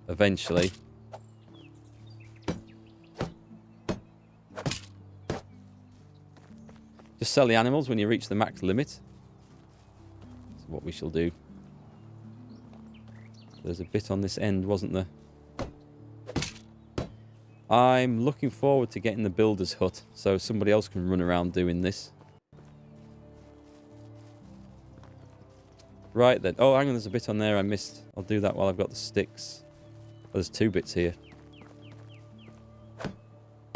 eventually. Just sell the animals when you reach the max limit. That's what we shall do. There's a bit on this end, wasn't there? I'm looking forward to getting the builder's hut so somebody else can run around doing this. Right then. Oh, hang on, there's a bit on there I missed. I'll do that while I've got the sticks. Oh, there's 2 bits here.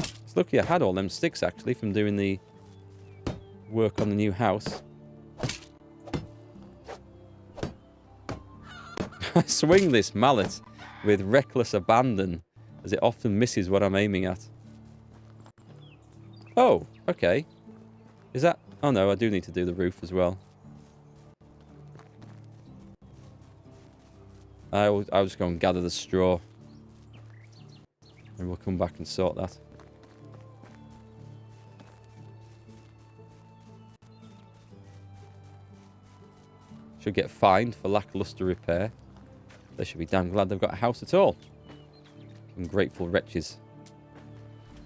It's lucky I had all them sticks, actually, from doing the work on the new house. I swing this mallet with reckless abandon, as it often misses what I'm aiming at. Oh, okay. Is that... Oh no, I do need to do the roof as well. I'll just go and gather the straw. And we'll come back and sort that. Should get fined for lackluster repair. They should be damn glad they've got a house at all. Ungrateful wretches.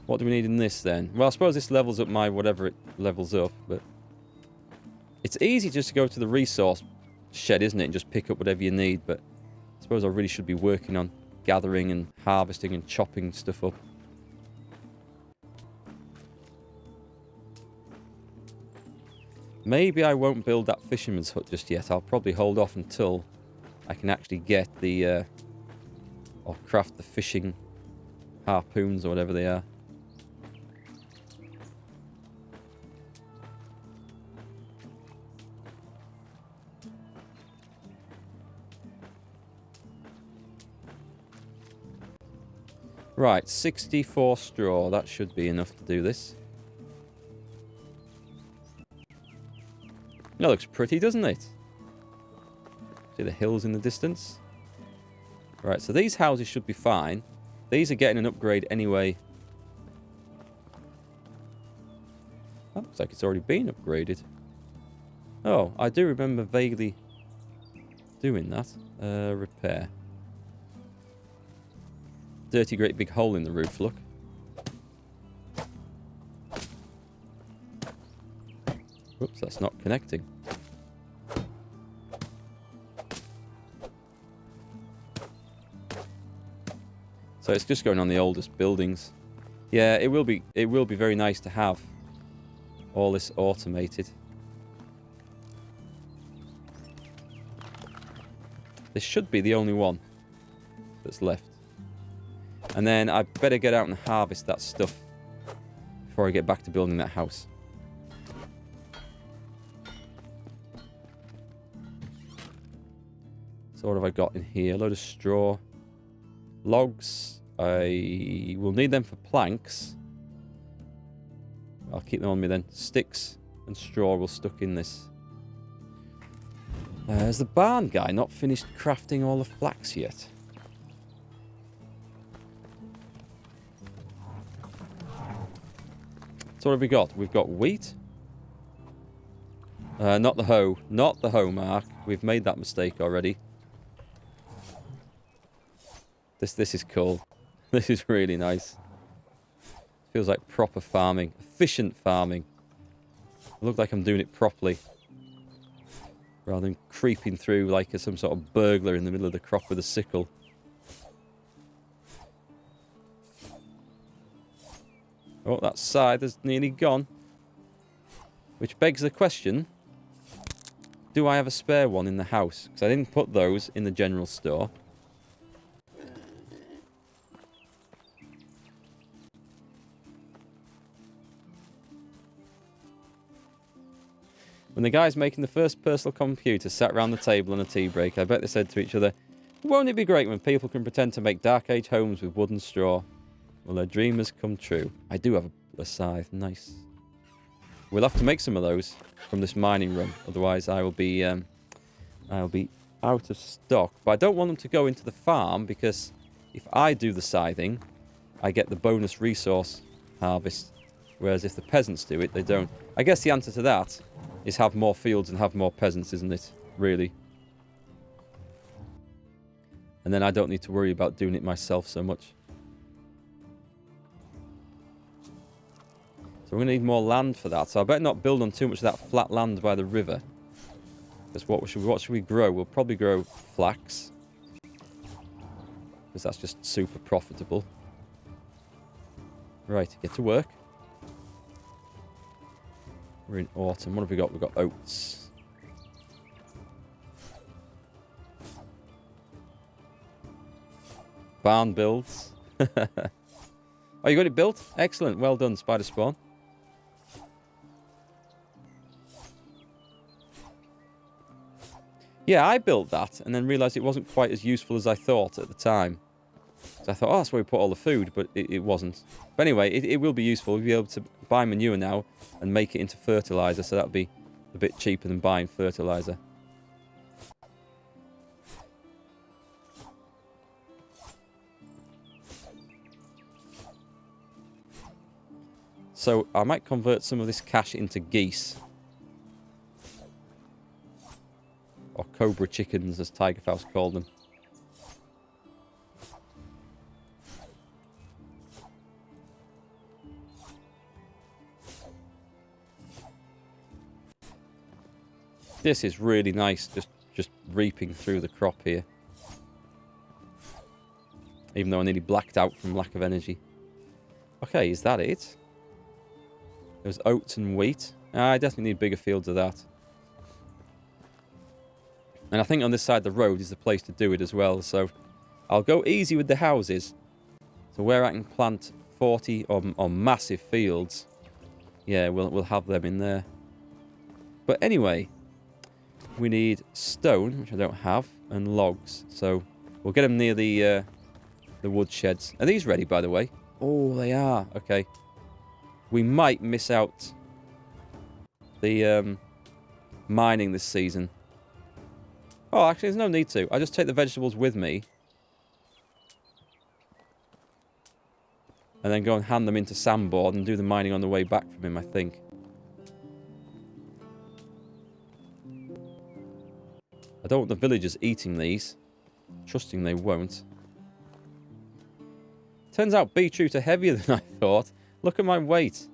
What do we need in this then? Well, I suppose this levels up my whatever it levels up, but... It's easy just to go to the resource shed, isn't it? And just pick up whatever you need, but... I suppose I really should be working on gathering and harvesting and chopping stuff up. Maybe I won't build that fisherman's hut just yet. I'll probably hold off until I can actually get the... or craft the fishing harpoons or whatever they are. Right, 64 straw. That should be enough to do this. That looks pretty, doesn't it? See the hills in the distance? Right, so these houses should be fine. These are getting an upgrade anyway. That looks like it's already been upgraded. Oh, I do remember vaguely doing that. Repair. Dirty great big hole in the roof, look. Whoops, that's not connecting. So it's just going on the oldest buildings. Yeah, it will be very nice to have all this automated. This should be the only one that's left. And then I better get out and harvest that stuff before I get back to building that house. So what have I got in here? A load of straw. Logs. I will need them for planks. I'll keep them on me then. Sticks and straw will stuck in this. Has the barn guy not finished crafting all the flax yet? So what have we got? We've got wheat. Not the hoe. Not the hoe, Mark. We've made that mistake already. This is cool. This is really nice. Feels like proper farming. Efficient farming. I look like I'm doing it properly. Rather than creeping through like some sort of burglar in the middle of the crop with a sickle. Oh, that scythe is nearly gone. Which begs the question, do I have a spare one in the house? Because I didn't put those in the general store. When the guys making the first personal computer sat around the table on a tea break, I bet they said to each other, won't it be great when people can pretend to make Dark Age homes with wood and straw? Well, their dream has come true. I do have a scythe. Nice. We'll have to make some of those from this mining run. Otherwise, I'll be out of stock. But I don't want them to go into the farm because if I do the scything, I get the bonus resource harvest. Whereas if the peasants do it, they don't. I guess the answer to that is have more fields and have more peasants, isn't it? Really. And then I don't need to worry about doing it myself so much. So we're going to need more land for that. So I better not build on too much of that flat land by the river. Because what should we grow? We'll probably grow flax. Because that's just super profitable. Right, get to work. We're in autumn. What have we got? We've got oats. Barn builds. Oh, you got it built? Excellent. Well done, Spider Spawn. Yeah, I built that and then realised it wasn't quite as useful as I thought at the time. So I thought, oh, that's where we put all the food, but it wasn't. But anyway, it will be useful. We'll be able to buy manure now and make it into fertiliser, so that'll be a bit cheaper than buying fertiliser. So I might convert some of this cash into geese. Or cobra chickens, as Tiger Faust called them. This is really nice, just reaping through the crop here. Even though I nearly blacked out from lack of energy. Okay, is that it? There's oats and wheat. I definitely need bigger fields of that. And I think on this side of the road is the place to do it as well. So I'll go easy with the houses. So where I can plant 40 or massive fields, yeah, we'll have them in there. But anyway, we need stone, which I don't have, and logs. So we'll get them near the wood sheds. Are these ready, by the way? Oh, they are. Okay. We might miss out the mining this season. Oh, actually, there's no need to. I just take the vegetables with me. And then go and hand them into Sandboard and do the mining on the way back from him, I think. I don't want the villagers eating these. Trusting they won't. Turns out beetroot are heavier than I thought. Look at my weight.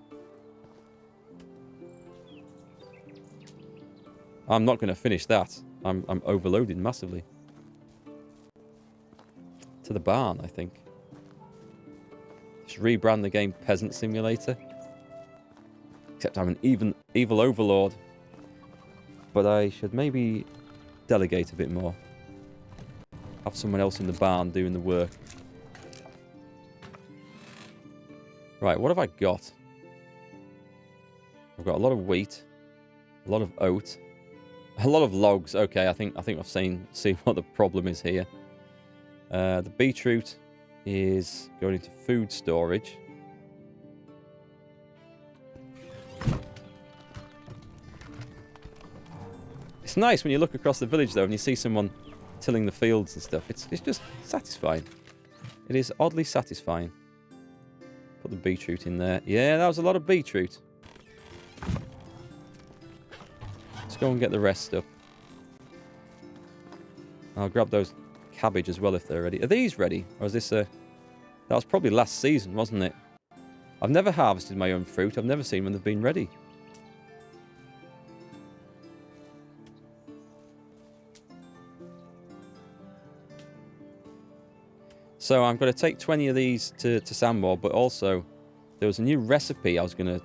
I'm not going to finish that. I'm overloaded massively. To the barn, I think. Just rebrand the game Peasant Simulator. Except I'm an evil overlord. But I should maybe delegate a bit more. Have someone else in the barn doing the work. Right, what have I got? I've got a lot of wheat, a lot of oat, a lot of logs. Okay, I think I've seen what the problem is here. The beetroot is going into food storage. It's nice when you look across the village though and you see someone tilling the fields and stuff. It's just satisfying. It is oddly satisfying. Put the beetroot in there. Yeah, that was a lot of beetroot. Let's go and get the rest up. I'll grab those cabbage as well if they're ready. Are these ready? Or is this a... That was probably last season, wasn't it? I've never harvested my own fruit. I've never seen when they've been ready. So I'm going to take 20 of these to Sandboard, but also there was a new recipe I was going to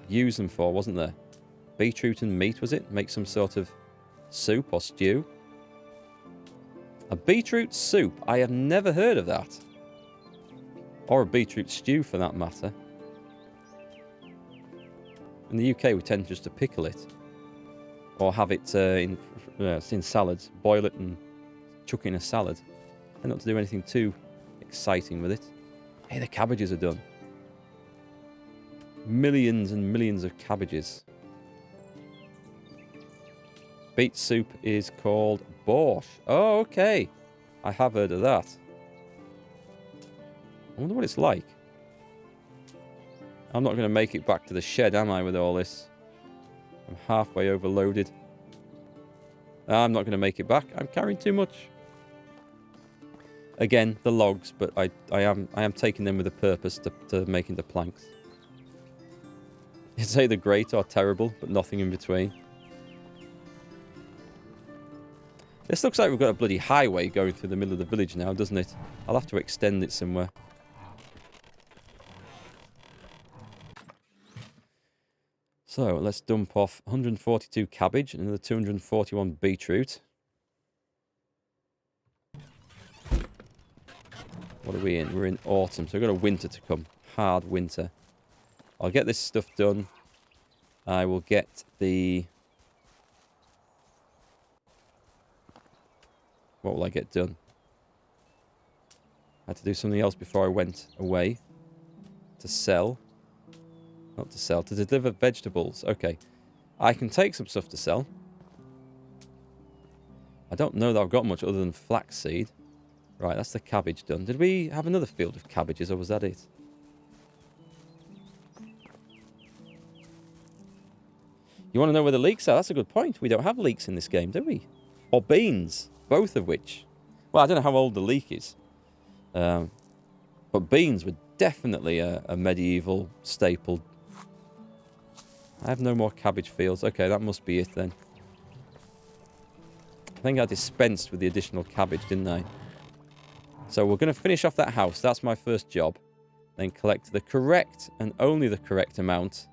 use them for, wasn't there? Beetroot and meat, was it? Make some sort of soup or stew. A beetroot soup? I have never heard of that. Or a beetroot stew, for that matter. In the UK, we tend just to pickle it. Or have it in salads. Boil it and chuck it in a salad. And not to do anything too exciting with it. Hey, the cabbages are done. Millions and millions of cabbages. Beet soup is called borscht. Oh, okay. I have heard of that. I wonder what it's like. I'm not going to make it back to the shed, am I, with all this? I'm halfway overloaded. I'm not going to make it back. I'm carrying too much. Again, the logs, but I am taking them with a purpose to make into planks. It's either great or terrible, but nothing in between. This looks like we've got a bloody highway going through the middle of the village now, doesn't it? I'll have to extend it somewhere. So, let's dump off 142 cabbage and another 241 beetroot. What are we in? We're in autumn, so we've got a winter to come. Hard winter. I'll get this stuff done. I will get the... What will I get done? I had to do something else before I went away. To sell. Not to sell, to deliver vegetables. Okay. I can take some stuff to sell. I don't know that I've got much other than flaxseed. Right, that's the cabbage done. Did we have another field of cabbages, or was that it? You want to know where the leeks are? That's a good point. We don't have leeks in this game, do we? Or beans, both of which. Well, I don't know how old the leek is. But beans were definitely a medieval staple. I have no more cabbage fields. Okay, that must be it then. I think I dispensed with the additional cabbage, didn't I? So we're going to finish off that house. That's my first job. Then collect the correct and only the correct amount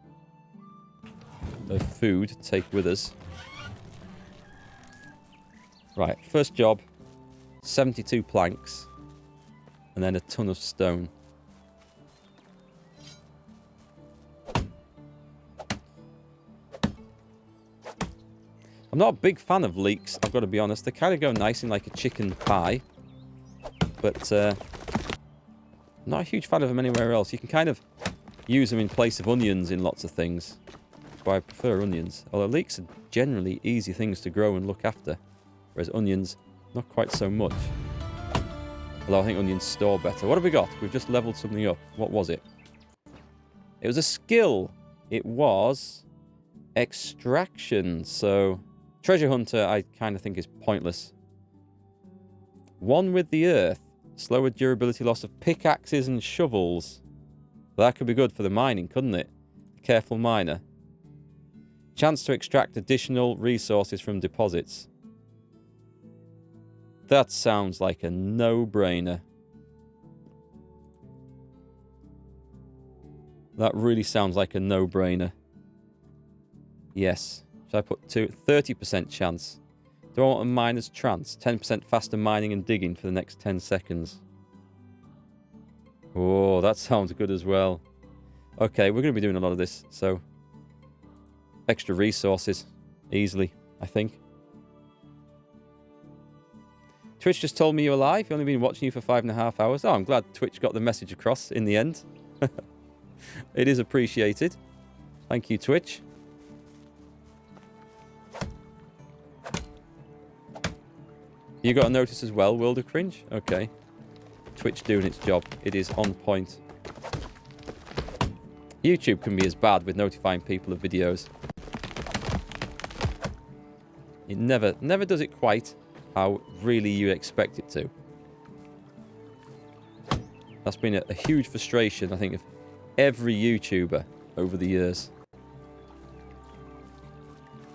of food to take with us. Right, first job. 72 planks. And then a ton of stone. I'm not a big fan of leeks, I've got to be honest. They kind of go nice in like a chicken pie. But I'm not a huge fan of them anywhere else. You can kind of use them in place of onions in lots of things. That's why I prefer onions. Although leeks are generally easy things to grow and look after. Whereas onions, not quite so much. Although I think onions store better. What have we got? We've just leveled something up. What was it? It was a skill. It was extraction. So treasure hunter I kind of think is pointless. One with the earth. Slower durability loss of pickaxes and shovels. That could be good for the mining, couldn't it? Careful miner. Chance to extract additional resources from deposits. That sounds like a no-brainer. That really sounds like a no-brainer. Yes. Should I put 30% chance? Do I want a miner's trance? 10% faster mining and digging for the next 10 seconds. Oh, that sounds good as well. Okay, we're going to be doing a lot of this, so... Extra resources. Easily, I think. Twitch just told me you're live. I've only been watching you for 5.5 hours. Oh, I'm glad Twitch got the message across in the end. It is appreciated. Thank you, Twitch. You got a notice as well, World of Cringe? Okay. Twitch doing its job. It is on point. YouTube can be as bad with notifying people of videos. It never does it quite how really you expect it to. That's been a huge frustration, I think, of every YouTuber over the years.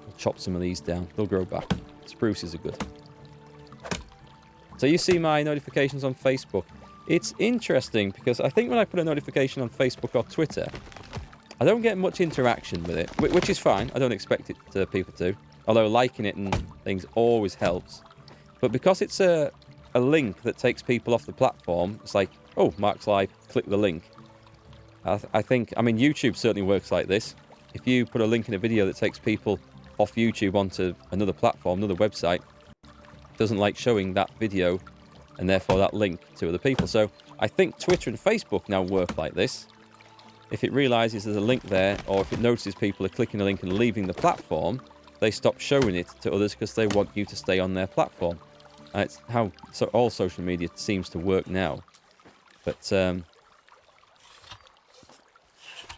I'll chop some of these down. They'll grow back. Spruces are good. So you see my notifications on Facebook. It's interesting because I think when I put a notification on Facebook or Twitter, I don't get much interaction with it, which is fine. I don't expect it people to. Although liking it and things always helps. But because it's a link that takes people off the platform, it's like, oh, Mark's live, click the link. I think, I mean, YouTube certainly works like this. If you put a link in a video that takes people off YouTube onto another platform, another website, it doesn't like showing that video and therefore that link to other people. So I think Twitter and Facebook now work like this. If it realizes there's a link there, or if it notices people are clicking a link and leaving the platform, they stop showing it to others because they want you to stay on their platform. It's how all social media seems to work now. But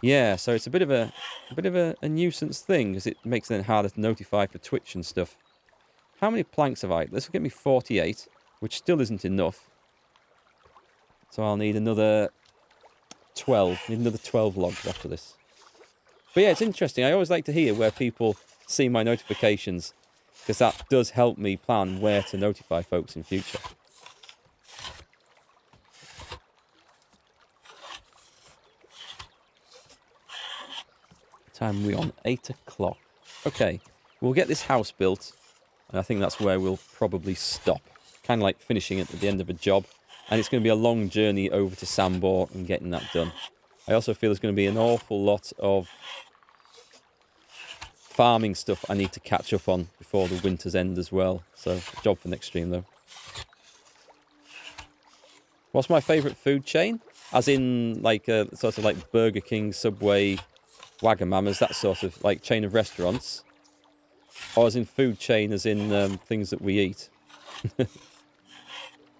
yeah, so it's a bit of a nuisance thing because it makes it harder to notify for Twitch and stuff. How many planks have I? This will get me 48, which still isn't enough. So I'll need another 12. Need another 12 logs after this. But yeah, it's interesting. I always like to hear where people see my notifications, because that does help me plan where to notify folks in future. Time we on? 8 o'clock. Okay, we'll get this house built, and I think that's where we'll probably stop. Kind of like finishing it at the end of a job, and it's going to be a long journey over to Sambor and getting that done. I also feel there's going to be an awful lot of farming stuff I need to catch up on before the winter's end as well. So, job for next stream though. What's my favourite food chain? As in, like, sort of like Burger King, Subway, Wagamama's, that sort of, like, chain of restaurants? Or as in food chain, as in things that we eat?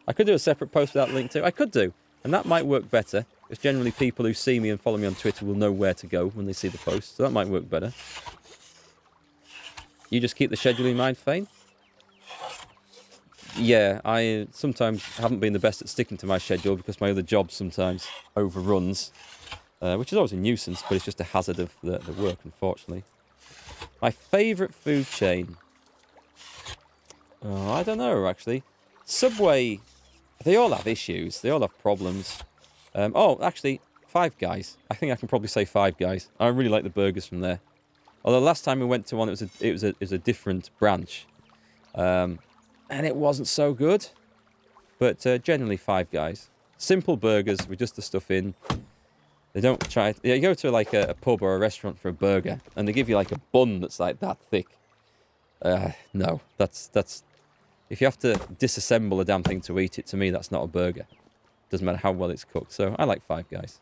I could do a separate post with that link too. I could do. And that might work better, because generally people who see me and follow me on Twitter will know where to go when they see the post. So that might work better. You just keep the schedule in mind, Fane? Yeah, I sometimes haven't been the best at sticking to my schedule because my other job sometimes overruns, which is always a nuisance, but it's just a hazard of the work, unfortunately. My favourite food chain? Oh, I don't know, actually. Subway, they all have issues. They all have problems. Oh, actually, Five Guys. I think I can probably say Five Guys. I really like the burgers from there. Although last time we went to one, it was a different branch. And it wasn't so good. But generally Five Guys. Simple burgers with just the stuff in. They don't try... Yeah, you go to like a pub or a restaurant for a burger, and they give you like a bun that's like that thick. No, that's... If you have to disassemble a damn thing to eat it, to me, that's not a burger. Doesn't matter how well it's cooked. So I like Five Guys.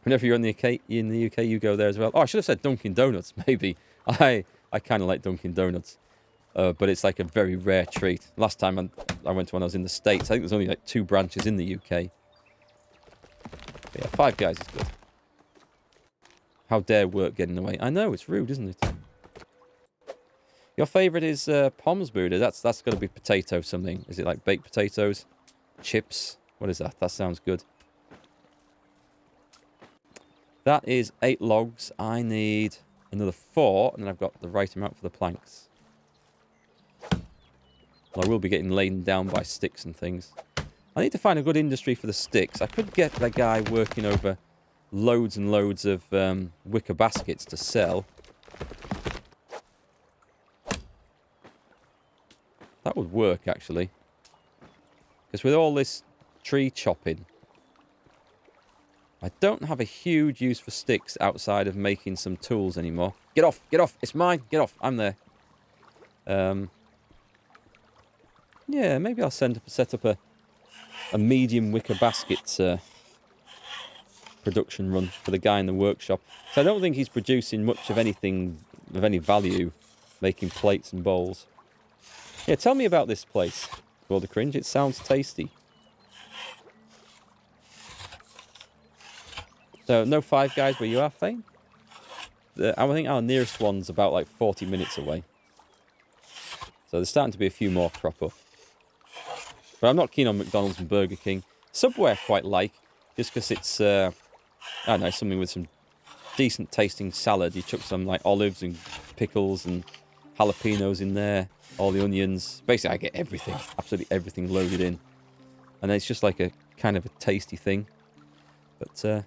Whenever you're in the UK, you go there as well. Oh, I should have said Dunkin' Donuts, maybe. I kind of like Dunkin' Donuts. But it's like a very rare treat. Last time I went to when I was in the States, I think there's only like 2 branches in the UK. But yeah, Five Guys is good. How dare work get in the way? I know, it's rude, isn't it? Your favourite is Pommes-Buddha. That's got to be potato something. Is it like baked potatoes? Chips? What is that? That sounds good. That is 8 logs. I need another 4, and then I've got the right amount for the planks. Well, I will be getting laden down by sticks and things. I need to find a good industry for the sticks. I could get that guy working over loads and loads of wicker baskets to sell. That would work, actually. Because with all this tree chopping, I don't have a huge use for sticks outside of making some tools anymore. Get off! Get off! It's mine! Get off! I'm there. Yeah, maybe I'll set up a medium wicker basket production run for the guy in the workshop. So I don't think he's producing much of anything of any value, making plates and bowls. Yeah, tell me about this place, World of Cringe. It sounds tasty. So, no Five Guys where you are, Fane? I think our nearest one's about like 40 minutes away. So there's starting to be a few more crop up. But I'm not keen on McDonald's and Burger King. Subway I quite like, just because it's, I don't know, something with some decent tasting salad. You chuck some like olives and pickles and jalapenos in there, all the onions. Basically, I get everything, absolutely everything loaded in. And it's just like a kind of a tasty thing. But,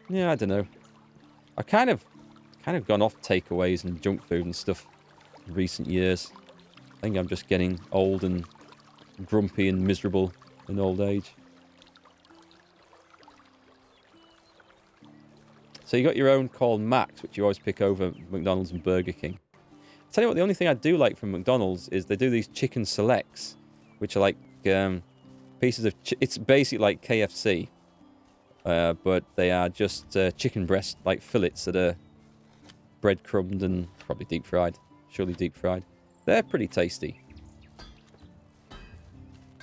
yeah, I don't know. I've kind of gone off takeaways and junk food and stuff in recent years. I think I'm just getting old and grumpy and miserable in old age. So you got your own called Max, which you always pick over McDonald's and Burger King. I'll tell you what, the only thing I do like from McDonald's is they do these chicken selects, which are like pieces of... It's basically like KFC, but they are just chicken breast, like fillets that are breadcrumbed and probably deep fried. Surely deep fried. They're pretty tasty.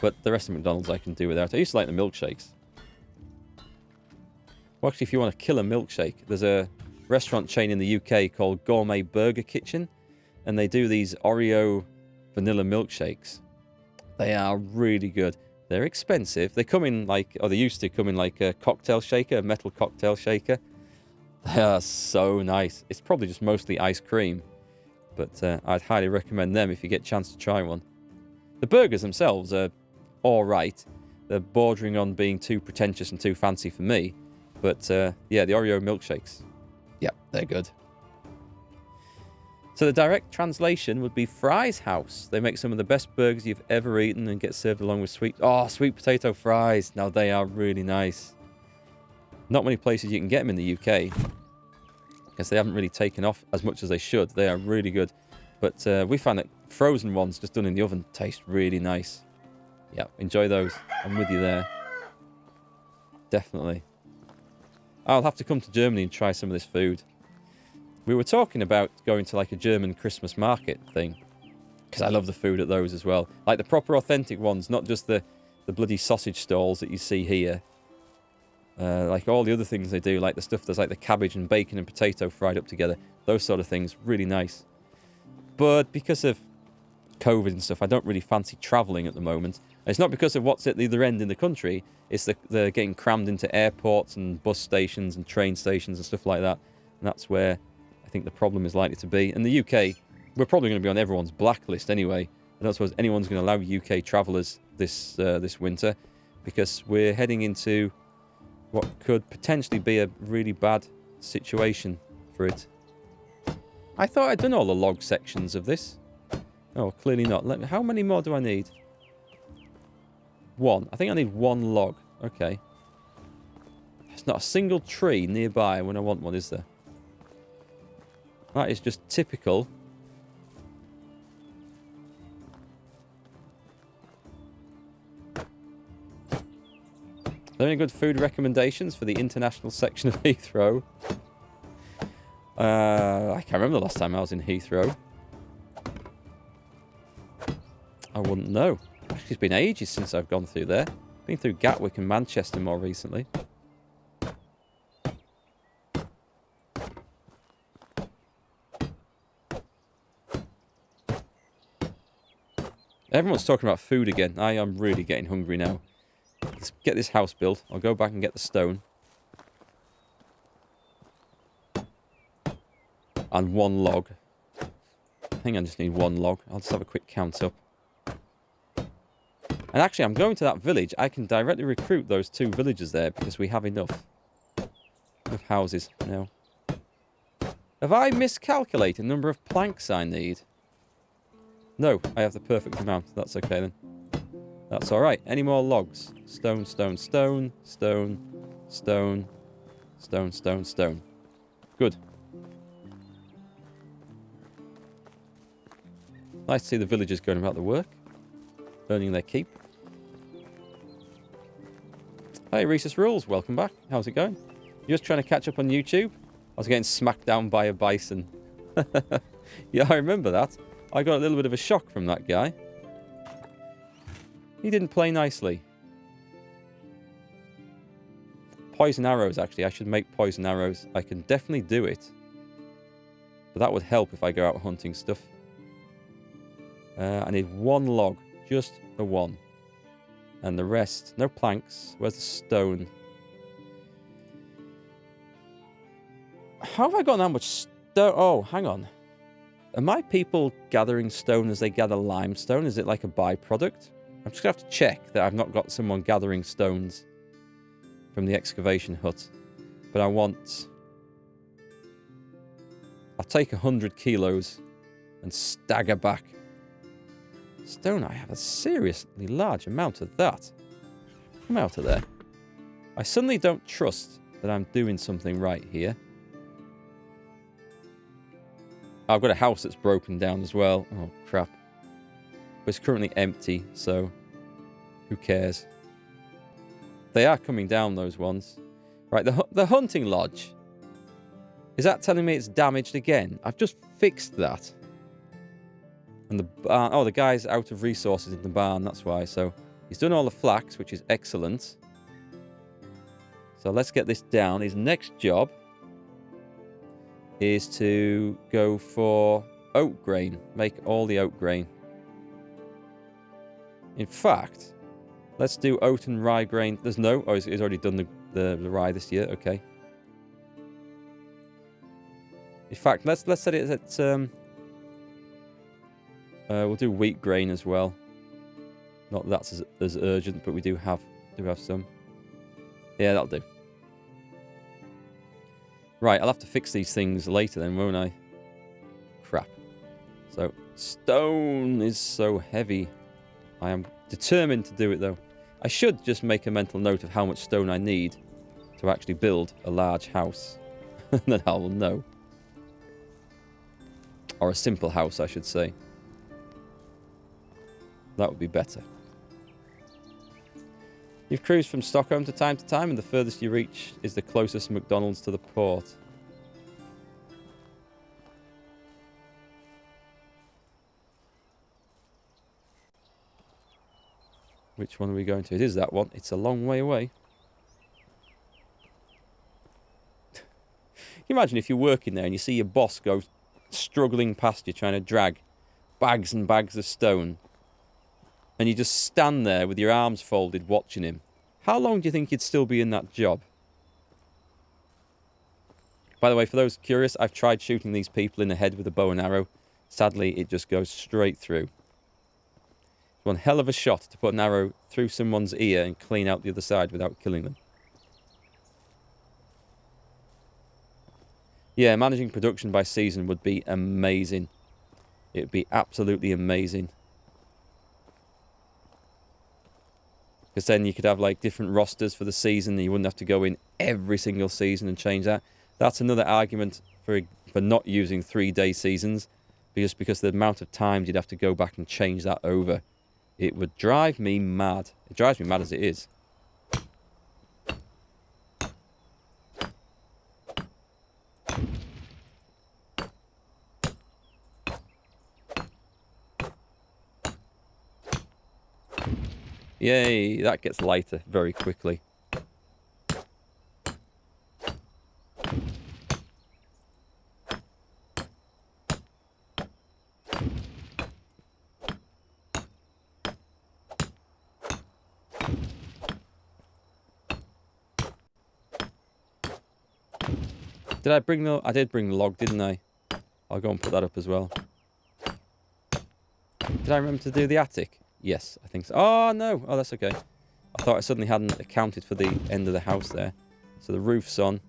But the rest of McDonald's I can do without. I used to like the milkshakes. Well, actually, if you want to kill a milkshake, there's a restaurant chain in the UK called Gourmet Burger Kitchen, and they do these Oreo vanilla milkshakes. They are really good. They're expensive. They come in like, or they used to come in like a cocktail shaker, a metal cocktail shaker. They are so nice. It's probably just mostly ice cream, but I'd highly recommend them if you get a chance to try one. The burgers themselves are all right. They're bordering on being too pretentious and too fancy for me. But yeah, the Oreo milkshakes, yep, they're good. So the direct translation would be Fry's House. They make some of the best burgers you've ever eaten and get served along with sweet potato fries. Now, they are really nice. Not many places you can get them in the UK, because they haven't really taken off as much as they should. They are really good. But we found that frozen ones just done in the oven taste really nice. Yeah, enjoy those. I'm with you there. Definitely. I'll have to come to Germany and try some of this food. We were talking about going to like a German Christmas market thing, because I love the food at those as well. Like the proper authentic ones, not just the bloody sausage stalls that you see here. Like all the other things they do, like the stuff that's like the cabbage and bacon and potato fried up together. Those sort of things, really nice. But because of COVID and stuff, I don't really fancy travelling at the moment. And it's not because of what's at the other end in the country. It's they're getting crammed into airports and bus stations and train stations and stuff like that. And that's where I think the problem is likely to be. In the UK, we're probably going to be on everyone's blacklist anyway. I don't suppose anyone's going to allow UK travellers this winter, because we're heading into what could potentially be a really bad situation for it. I thought I'd done all the log sections of this. Oh, clearly not. How many more do I need? One. I think I need one log. Okay. There's not a single tree nearby when I want one, is there? That is just typical. Are there any good food recommendations for the international section of Heathrow? I can't remember the last time I was in Heathrow. I wouldn't know. Actually, it's been ages since I've gone through there. Been through Gatwick and Manchester more recently. Everyone's talking about food again. I am really getting hungry now. Let's get this house built. I'll go back and get the stone. And one log. I think I just need one log. I'll just have a quick count up. And actually, I'm going to that village. I can directly recruit those 2 villagers there because we have enough houses now. Have I miscalculated the number of planks I need? No, I have the perfect amount. That's okay then. That's alright. Any more logs? Stone, stone, stone, stone, stone, stone, stone, stone. Good. Nice to see the villagers going about the work. Earning their keep. Hey, Rhesus Rules. Welcome back. How's it going? You're just trying to catch up on YouTube? I was getting smacked down by a bison. Yeah, I remember that. I got a little bit of a shock from that guy. He didn't play nicely. Poison arrows, actually. I should make poison arrows. I can definitely do it. But that would help if I go out hunting stuff. I need one log. Just the one. And the rest. No planks. Where's the stone? How have I gotten that much stone? Oh, hang on. Are my people gathering stone as they gather limestone? Is it like a byproduct? I'm just going to have to check that I've not got someone gathering stones from the excavation hut. But I want... I'll take 100 kilos and stagger back. Stone, I have a seriously large amount of that. Come out of there. I suddenly don't trust that I'm doing something right here. I've got a house that's broken down as well. Oh, crap. But it's currently empty, so who cares? They are coming down, those ones. Right, the hunting lodge. Is that telling me it's damaged again? I've just fixed that. And the barn... Oh, the guy's out of resources in the barn, that's why. So he's done all the flax, which is excellent. So let's get this down. His next job is to go for oat grain. Make all the oat grain. In fact, Let's do oat and rye grain. There's no... Oh, he's already done the rye this year. Okay. In fact, let's set it at... we'll do wheat grain as well. Not that that's as urgent, but we do have some. Yeah, that'll do. Right, I'll have to fix these things later then, won't I? Crap. So, stone is so heavy. I am determined to do it, though. I should just make a mental note of how much stone I need to actually build a large house. And then I will know. Or a simple house, I should say. That would be better. You've cruised from Stockholm to time, and the furthest you reach is the closest McDonald's to the port. Which one are we going to? It is that one. It's a long way away. Can you imagine if you're working there and you see your boss go struggling past you trying to drag bags and bags of stone, and you just stand there with your arms folded watching him? How long do you think you'd still be in that job? By the way, for those curious, I've tried shooting these people in the head with a bow and arrow. Sadly, it just goes straight through. It's one hell of a shot to put an arrow through someone's ear and clean out the other side without killing them. Yeah, managing production by season would be amazing. It would be absolutely amazing. Because then you could have like different rosters for the season and you wouldn't have to go in every single season and change that. That's another argument for not using 3-day seasons. Just because the amount of times you'd have to go back and change that over. It would drive me mad. It drives me mad as it is. Yay, that gets lighter very quickly. Did I bring the... I did bring the log, didn't I? I'll go and put that up as well. Did I remember to do the attic? Yes, I think so. Oh, no. Oh, that's okay. I thought I suddenly hadn't accounted for the end of the house there. So the roof's on.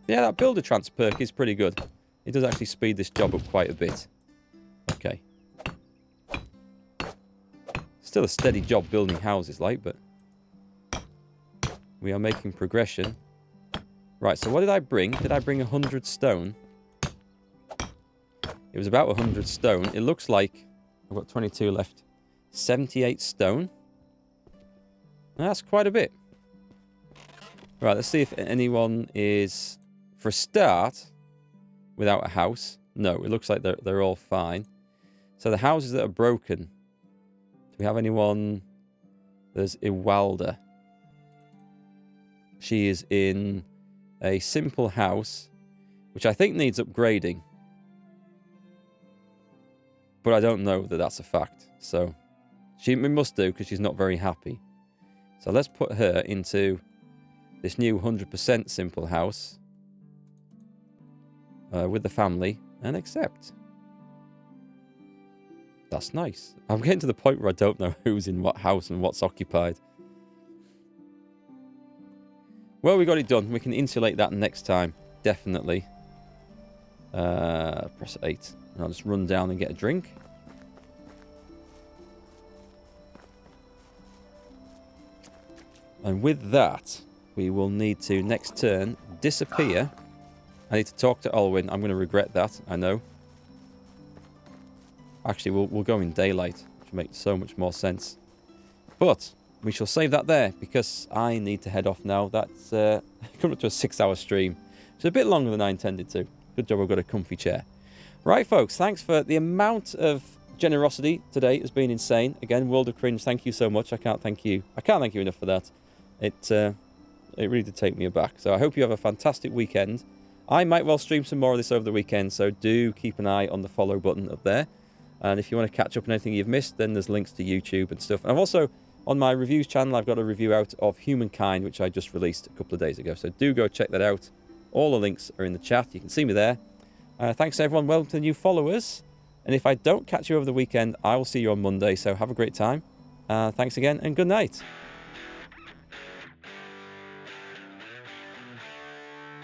Yeah, that builder trans perk is pretty good. It does actually speed this job up quite a bit. Okay. Still a steady job building houses, like, but... we are making progression. Right, so what did I bring? Did I bring 100 stone? It was about 100 stone. It looks like I've got 22 left. 78 stone. That's quite a bit. Right, let's see if anyone is, for a start, without a house. No, it looks like they're all fine. So the houses that are broken. Do we have anyone? There's Iwalda. She is in a simple house, which I think needs upgrading. But I don't know that that's a fact. So she must do, because she's not very happy. So let's put her into this new 100% simple house with the family and accept. That's nice. I'm getting to the point where I don't know who's in what house and what's occupied. Well, we got it done. We can insulate that next time. Definitely. Press 8. And I'll just run down and get a drink. And with that, we will need to, next turn, disappear. I need to talk to Olwyn. I'm going to regret that, I know. Actually, we'll go in daylight, which makes so much more sense. But we shall save that there, because I need to head off now. That's coming up to a 6-hour stream. It's a bit longer than I intended to. Good job I've got a comfy chair. Right, folks, thanks for the amount of generosity today. Has been insane. Again, World of Cringe, thank you so much. I can't thank you enough for that. It really did take me aback. So I hope you have a fantastic weekend. I might well stream some more of this over the weekend, so do keep an eye on the follow button up there. And if you want to catch up on anything you've missed, then there's links to YouTube and stuff. And I've also, on my reviews channel, I've got a review out of Humankind, which I just released a couple of days ago. So do go check that out. All the links are in the chat. You can see me there. Thanks, everyone. Welcome to the new followers. And if I don't catch you over the weekend, I will see you on Monday. So have a great time. Thanks again, and good night.